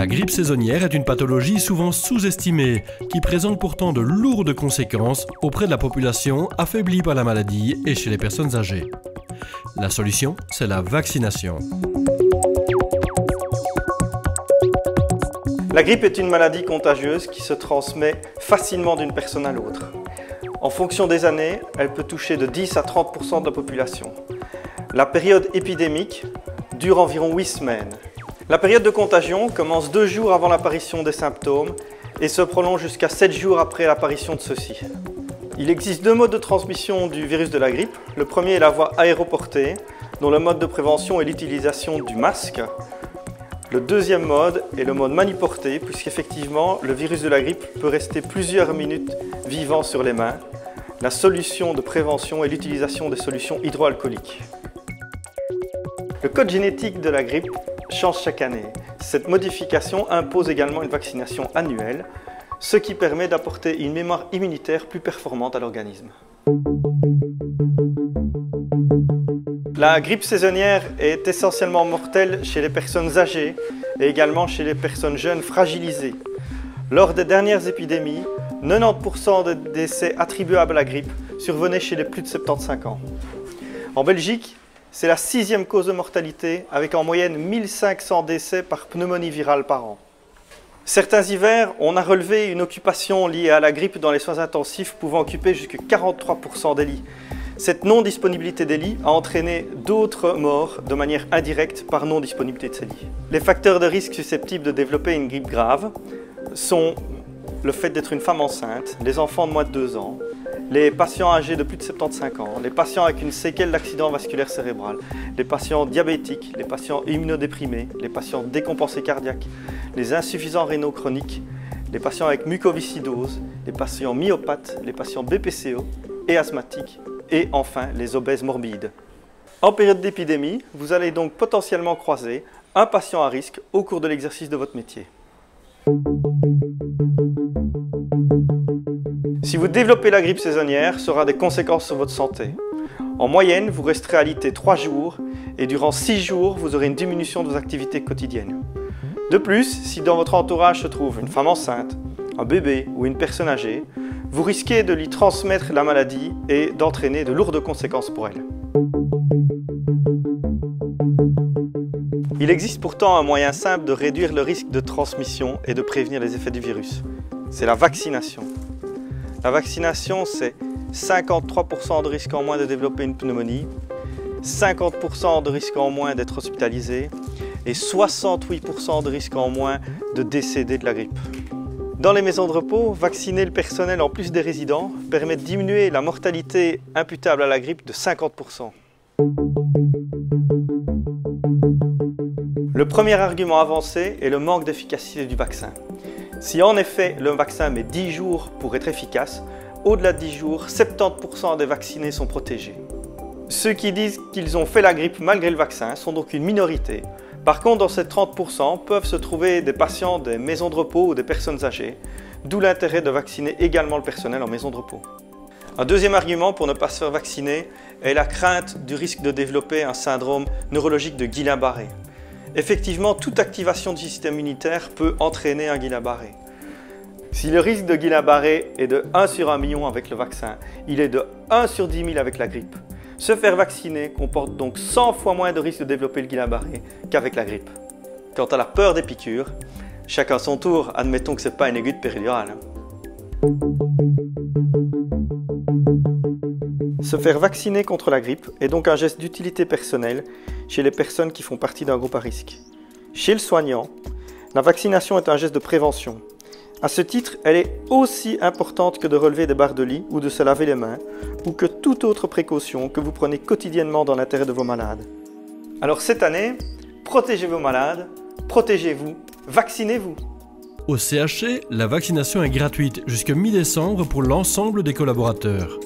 grippe saisonnière est une pathologie souvent sous-estimée, qui présente pourtant de lourdes conséquences auprès de la population affaiblie par la maladie et chez les personnes âgées. La solution, c'est la vaccination. La grippe est une maladie contagieuse qui se transmet facilement d'une personne à l'autre. En fonction des années, elle peut toucher de 10 à 30% de la population. La période épidémique dure environ 8 semaines. La période de contagion commence 2 jours avant l'apparition des symptômes et se prolonge jusqu'à 7 jours après l'apparition de ceux-ci. Il existe 2 modes de transmission du virus de la grippe. Le premier est la voie aéroportée, dont le mode de prévention est l'utilisation du masque. Le deuxième mode est le mode manuporté, puisqu'effectivement, le virus de la grippe peut rester plusieurs minutes vivant sur les mains. La solution de prévention est l'utilisation des solutions hydroalcooliques. Le code génétique de la grippe change chaque année. Cette modification impose également une vaccination annuelle, ce qui permet d'apporter une mémoire immunitaire plus performante à l'organisme. La grippe saisonnière est essentiellement mortelle chez les personnes âgées et également chez les personnes jeunes fragilisées. Lors des dernières épidémies, 90% des décès attribuables à la grippe survenaient chez les plus de 75 ans. En Belgique, c'est la 6e cause de mortalité, avec en moyenne 1500 décès par pneumonie virale par an. Certains hivers, on a relevé une occupation liée à la grippe dans les soins intensifs pouvant occuper jusqu'à 43% des lits. Cette non-disponibilité des lits a entraîné d'autres morts de manière indirecte par non-disponibilité de ces lits. Les facteurs de risque susceptibles de développer une grippe grave sont le fait d'être une femme enceinte, les enfants de moins de 2 ans, les patients âgés de plus de 75 ans, les patients avec une séquelle d'accident vasculaire cérébral, les patients diabétiques, les patients immunodéprimés, les patients décompensés cardiaques, les insuffisants rénaux chroniques, les patients avec mucoviscidose, les patients myopathes, les patients BPCO et asthmatiques, et enfin les obèses morbides. En période d'épidémie, vous allez donc potentiellement croiser un patient à risque au cours de l'exercice de votre métier. Si vous développez la grippe saisonnière, ça aura des conséquences sur votre santé. En moyenne, vous resterez alité 3 jours et durant 6 jours, vous aurez une diminution de vos activités quotidiennes. De plus, si dans votre entourage se trouve une femme enceinte, un bébé ou une personne âgée, vous risquez de lui transmettre la maladie et d'entraîner de lourdes conséquences pour elle. Il existe pourtant un moyen simple de réduire le risque de transmission et de prévenir les effets du virus. C'est la vaccination. La vaccination, c'est 53% de risque en moins de développer une pneumonie, 50% de risque en moins d'être hospitalisé et 68% de risque en moins de décéder de la grippe. Dans les maisons de repos, vacciner le personnel en plus des résidents permet de diminuer la mortalité imputable à la grippe de 50%. Le premier argument avancé est le manque d'efficacité du vaccin. Si en effet le vaccin met 10 jours pour être efficace, au-delà de 10 jours, 70% des vaccinés sont protégés. Ceux qui disent qu'ils ont fait la grippe malgré le vaccin sont donc une minorité. Par contre, dans ces 30%, peuvent se trouver des patients des maisons de repos ou des personnes âgées, d'où l'intérêt de vacciner également le personnel en maison de repos. Un deuxième argument pour ne pas se faire vacciner est la crainte du risque de développer un syndrome neurologique de Guillain-Barré. Effectivement, toute activation du système immunitaire peut entraîner un Guillain-Barré. Si le risque de Guillain-Barré est de 1 sur 1 million avec le vaccin, il est de 1 sur 10 000 avec la grippe. Se faire vacciner comporte donc 100 fois moins de risque de développer le Guillain-Barré qu'avec la grippe. Quant à la peur des piqûres, chacun son tour, admettons que ce n'est pas une aiguille de péridurale. Se faire vacciner contre la grippe est donc un geste d'utilité personnelle chez les personnes qui font partie d'un groupe à risque. Chez le soignant, la vaccination est un geste de prévention. À ce titre, elle est aussi importante que de relever des barres de lit ou de se laver les mains, ou que toute autre précaution que vous prenez quotidiennement dans l'intérêt de vos malades. Alors cette année, protégez vos malades, protégez-vous, vaccinez-vous. Au CHC, la vaccination est gratuite jusqu'à mi-décembre pour l'ensemble des collaborateurs.